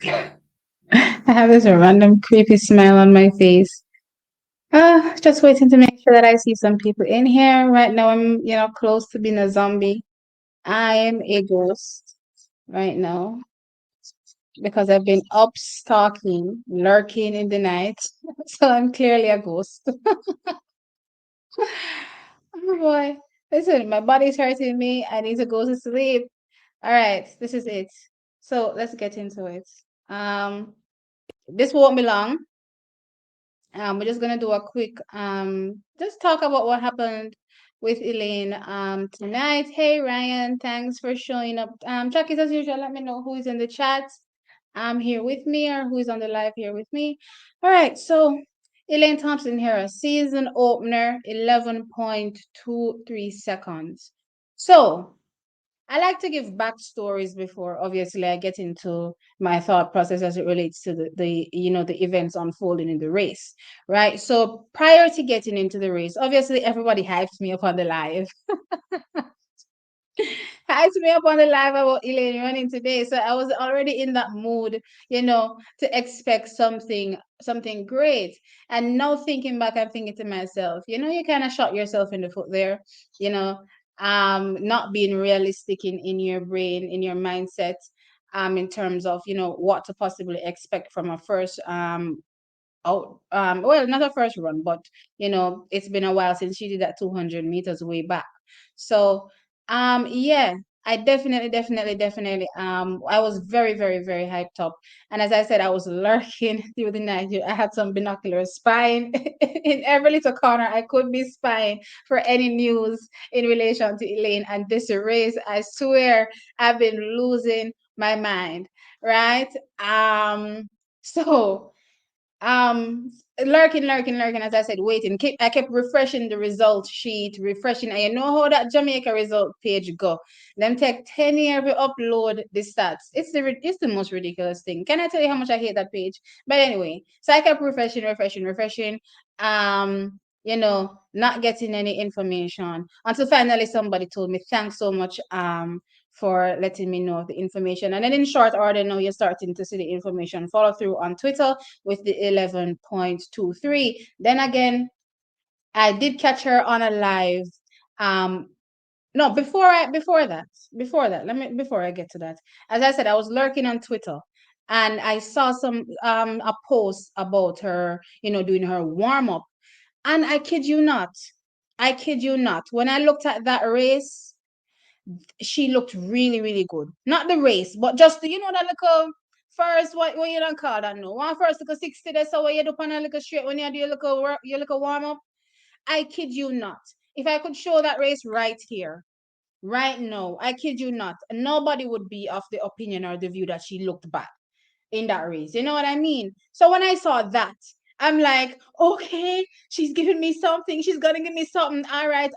I have this random creepy smile on my face. Just waiting to make sure that I see some people in here. Right now, I'm, close to being a zombie. I am a ghost right now because I've been up stalking, lurking in the night. So I'm clearly a ghost. Oh boy. Listen, my body's hurting me. I need to go to sleep. All right, this is it. So let's get into it. Um, this won't be long. We're just gonna do a quick just talk about what happened with Elaine tonight. Hey Ryan, thanks for showing up. Check it as usual. Let me know who is in the chat here with me or who is on the live here with me. All right, so Elaine Thompson Herah, season opener, 11.23 seconds. So I like to give backstories before obviously I get into my thought process as it relates to the events unfolding in the race, right? So prior to getting into the race, obviously everybody hyped me up on the live. Hyped me up on the live about Elaine running today. So I was already in that mood, to expect something great. And now thinking back, I'm thinking to myself, you kind of shot yourself in the foot there, you know, not being realistic in your brain, in your mindset, in terms of, what to possibly expect from a first out well, not a first run, but it's been a while since she did that 200 meters way back. So yeah, I definitely I was very, very, very hyped up. And as I said, I was lurking through the night. I had some binoculars spying in every little corner I could be spying for any news in relation to Elaine and this race. I swear I've been losing my mind, right? So lurking, as I said, waiting. I kept refreshing the result sheet, refreshing. And you know how that Jamaica result page go. Them take 10 years to upload the stats. It's the most ridiculous thing. Can I tell you how much I hate that page? But anyway, so I kept refreshing. Not getting any information until finally somebody told me, thanks so much for letting me know the information. And then in short order, now you're starting to see the information follow through on Twitter with the 11.23. Then again, I did catch her on a live. No, before I get to that, as I said, I was lurking on Twitter and I saw some a post about her, doing her warm up. And I kid you not, when I looked at that race, she looked really, really good. Not the race, but just that little first what you don't call that no. One first little 60 that's how you do on a little straight when you do your little warm up. I kid you not. If I could show that race right here, right now, I kid you not, nobody would be of the opinion or the view that she looked bad in that race. You know what I mean? So when I saw that, I'm like, okay, she's giving me something. She's gonna give me something. All right.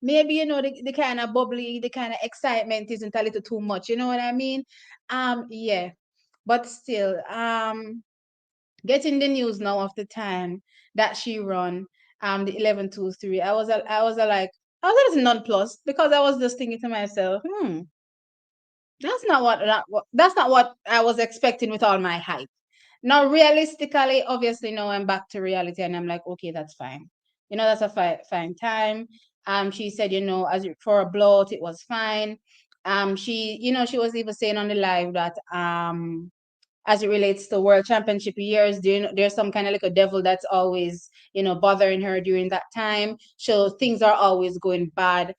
Maybe the kind of bubbly, the kind of excitement isn't a little too much. You know what I mean? Yeah. But still, getting the news now of the time that she run the 11.23, I was a little nonplussed because I was just thinking to myself, that's not what I was expecting with all my hype. Now, realistically, obviously, now I'm back to reality, and I'm like, okay, that's fine. That's a fine time. She said, as for a bloat, it was fine. She was even saying on the live that as it relates to world championship years, there's some kind of like a devil that's always bothering her during that time, so things are always going bad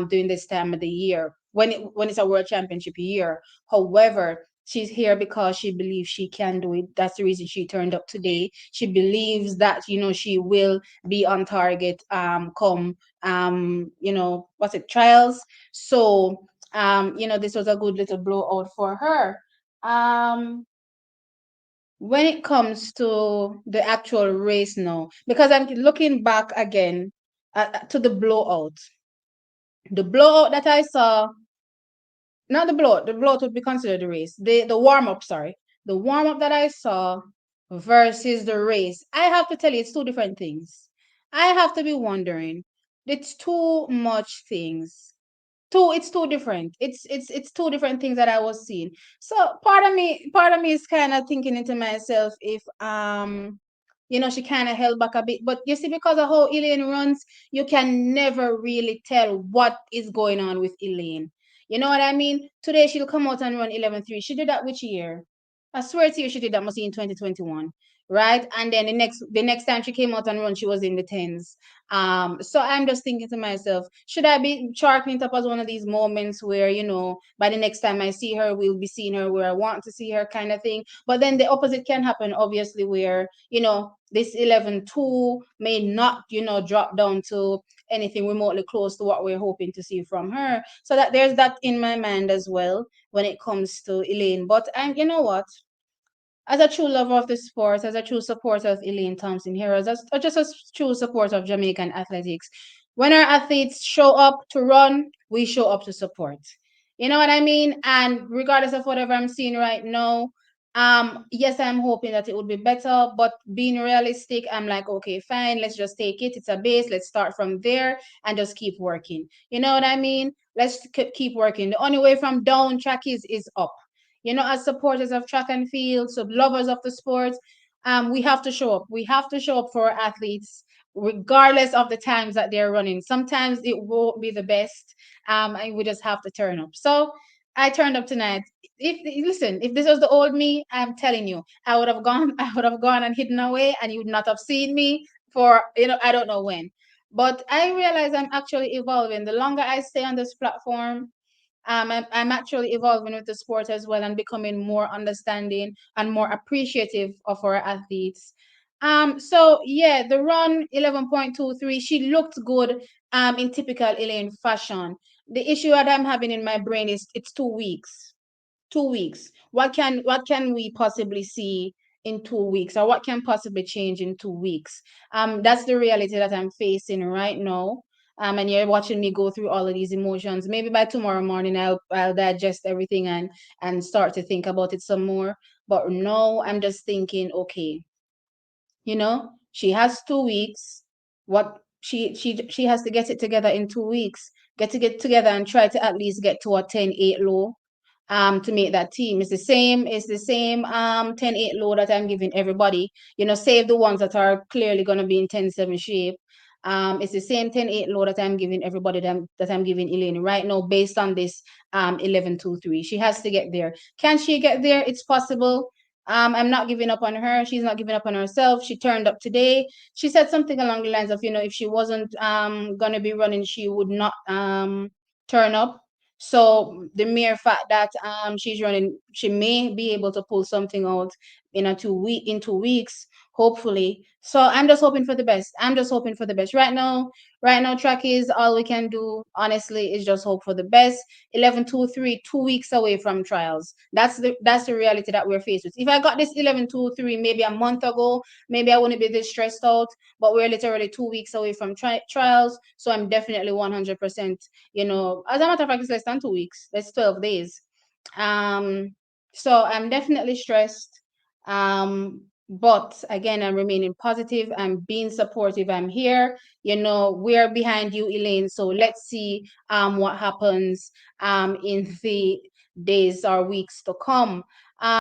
during this time of the year when it's a world championship year. However, she's here because she believes she can do it. That's the reason she turned up today. She believes that she will be on target come what's it, trials. So this was a good little blowout for her. When it comes to the actual race now, because I'm looking back again to the blowout that I saw, not the blowout would be considered the race, the warm up, sorry, the warm up that I saw versus the race. I have to tell you, it's two different things. I have to be wondering, it's too much things. it's too different. It's two different things that I was seeing. So part of me is kind of thinking into myself if she kind of held back a bit. But you see, because of how Elaine runs, you can never really tell what is going on with Elaine. You know what I mean? Today she'll come out and run 11:3. She did that which year? I swear to you, she did that must be in 2021, right? And then the next time she came out and run, she was in the tens. So I'm just thinking to myself, should I be chalking it up as one of these moments where, by the next time I see her, we'll be seeing her where I want to see her, kind of thing. But then the opposite can happen, obviously, where, this 11-2 may not, drop down to anything remotely close to what we're hoping to see from her. So that there's that in my mind as well when it comes to Elaine. But you know what? As a true lover of the sport, as a true supporter of Elaine Thompson Herah, as just a true supporter of Jamaican athletics, when our athletes show up to run, we show up to support. You know what I mean? And regardless of whatever I'm seeing right now, yes, I'm hoping that it would be better, but being realistic, I'm like, okay, fine, let's just take it. It's a base. Let's start from there and just keep working. You know what I mean? Let's keep working. The only way from down track is up. As supporters of track and field, so lovers of the sport, we have to show up. We have to show up for our athletes, regardless of the times that they're running. Sometimes it won't be the best, and we just have to turn up. So I turned up tonight. If this was the old me, I'm telling you, I would have gone. I would have gone and hidden away, and you would not have seen me for I don't know when. But I realize I'm actually evolving. The longer I stay on this platform, I'm actually evolving with the sport as well and becoming more understanding and more appreciative of our athletes. So yeah, the run 11.23, she looked good in typical Elaine fashion. The issue that I'm having in my brain is it's 2 weeks. 2 weeks. What can we possibly see in 2 weeks, or what can possibly change in 2 weeks? That's the reality that I'm facing right now. And you're watching me go through all of these emotions. Maybe by tomorrow morning I'll digest everything and start to think about it some more. But no, I'm just thinking, okay, she has 2 weeks. What she has to get it together in 2 weeks. Get together and try to at least get to a 10-8 low to make that team. It's the same 10-8 low that I'm giving everybody. Save the ones that are clearly gonna be in 10-7 shape. It's the same 10-8 low that I'm giving everybody that I'm giving Elaine right now based on this 11-2-3. She has to get there. Can she get there? It's possible. I'm not giving up on her. She's not giving up on herself. She turned up today. She said something along the lines of, if she wasn't gonna be running, she would not turn up. So the mere fact that she's running, she may be able to pull something out in 2 weeks, hopefully. So I'm just hoping for the best. I'm just hoping for the best. Right now, track is all we can do, honestly, is just hope for the best. 11-2-3, 2 weeks away from trials. That's the reality that we're faced with. If I got this 11-2-3 maybe a month ago, maybe I wouldn't be this stressed out. But we're literally 2 weeks away from trials. So I'm definitely 100%, as a matter of fact, it's less than 2 weeks. That's 12 days. Um, so I'm definitely stressed. But again, I'm remaining positive. I'm being supportive. I'm here. We're behind you, Elaine. So let's see what happens in the days or weeks to come.